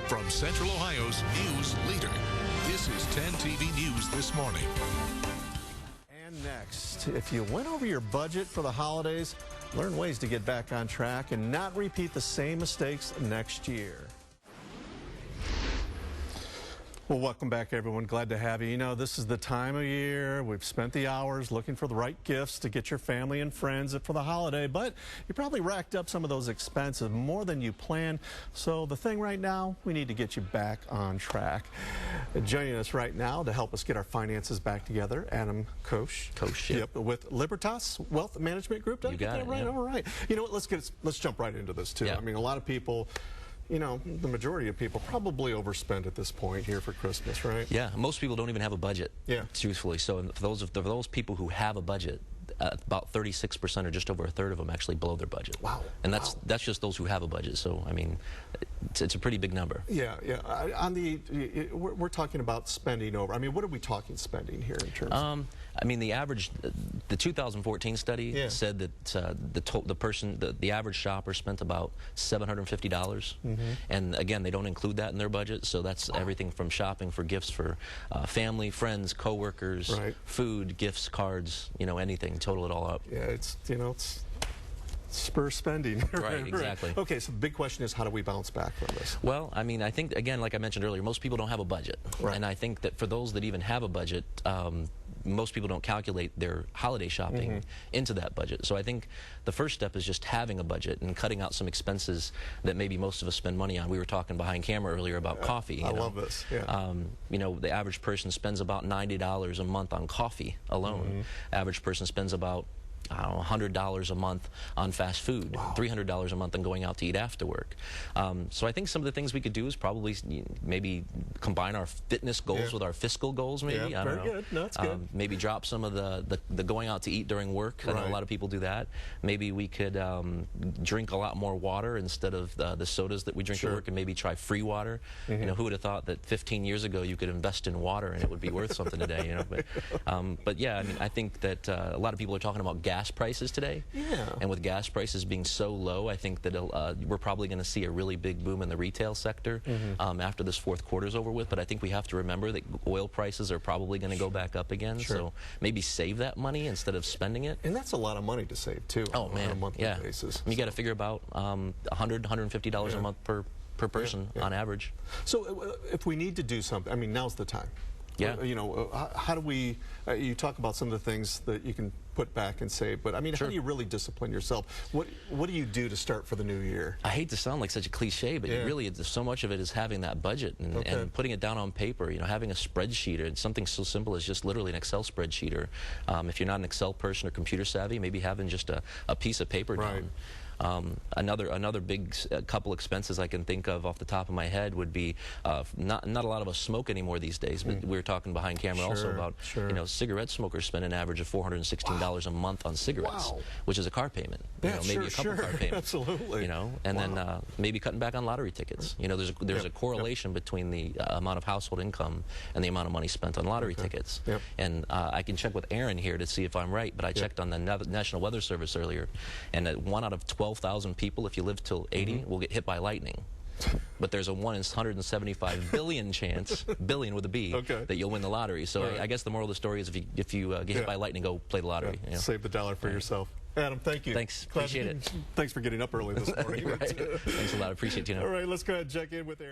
From Central Ohio's news leader, this is 10TV News This Morning. And next, if you went over your budget for the holidays, learn ways to get back on track and not repeat the same mistakes next year. Well, welcome back, everyone. Glad to have you. You know, this is the time of year. We've spent the hours looking for the right gifts to get your family and friends for the holiday, but you probably racked up some of those expenses more than you planned. So the thing right now, we need to get you back on track. Joining us right now to help us get our finances back together, Adam Koos. Yep, with Libertas Wealth Management Group. You got it, right? yeah. All right. You know what? Let's jump right into this too. Yeah. I mean, a lot of people. You know, the majority of people probably overspend at this point here for Christmas, right? Yeah, most people don't even have a budget, truthfully. So for those people who have a budget, about 36% or just over a third of them actually blow their budget. Wow. And that's just those who have a budget. So, I mean, it's a pretty big number. Yeah. We're talking about spending over. I mean, what are we talking spending here in terms of? I mean, the 2014 study said that the average shopper spent about $750. And again, they don't include that in their budget, so that's everything from shopping for gifts for family, friends, coworkers, food, gifts, cards, you know, anything. Total it all up. Yeah, it's spur spending. Right, exactly. Okay, so the big question is, how do we bounce back from this? Well, I mean, I think, again, like I mentioned earlier, most people don't have a budget. Right. And I think that for those that even have a budget, most people don't calculate their holiday shopping into that budget. So I think the first step is just having a budget and cutting out some expenses that maybe most of us spend money on. We were talking behind camera earlier about coffee. I love this. Yeah. You know, the average person spends about $90 a month on coffee alone. Average person spends about $100 a month on fast food, $300 a month on going out to eat after work. So I think some of the things we could do is probably maybe combine our fitness goals with our fiscal goals, maybe. Yeah, I don't very know. good. No, that's good. Maybe drop some of the going out to eat during work. I know a lot of people do that. Maybe we could drink a lot more water instead of the sodas that we drink at work, and maybe try free water. You know, who would have thought that 15 years ago you could invest in water and it would be worth something today, you know? But yeah, I mean, I think that a lot of people are talking about gas prices today. And with gas prices being so low, I think that we're probably going to see a really big boom in the retail sector after this fourth quarter is over with. But I think we have to remember that oil prices are probably going to go back up again. So maybe save that money instead of spending it. And that's a lot of money to save too. Oh man, on a monthly basis. You got to figure about $100, $150 a month per person on average. So if we need to do something, I mean, now's the time. Yeah. You know, how do we, you talk about some of the things that you can put back and save, but I mean, how do you really discipline yourself? What do you do to start for the new year? I hate to sound like such a cliche, but really, so much of it is having that budget and putting it down on paper, you know, having a spreadsheet or something so simple as just literally an Excel spreadsheet, or if you're not an Excel person or computer savvy, maybe having just a piece of paper down. Another big couple expenses I can think of off the top of my head would be not a lot of us smoke anymore these days, but we were talking behind camera also about you know, cigarette smokers spend an average of $416 a month on cigarettes, which is a car payment. You know, maybe a couple car payments. Absolutely. You know, and then maybe cutting back on lottery tickets. You know, there's a correlation between the amount of household income and the amount of money spent on lottery tickets. And I can check with Aaron here to see if I'm right, but I checked on the National Weather Service earlier, and 1 out of 12,000 people, if you live till 80, will get hit by lightning. But there's a 1 in 175 billion chance, billion with a B, that you'll win the lottery. So I guess the moral of the story is if you get hit by lightning, go play the lottery. You know? Save the dollar for yourself. Adam, thank you. Thanks. Appreciate it. Thanks for getting up early this morning. Thanks a lot. Appreciate it, Tino. All right, let's go ahead and check in with Aaron.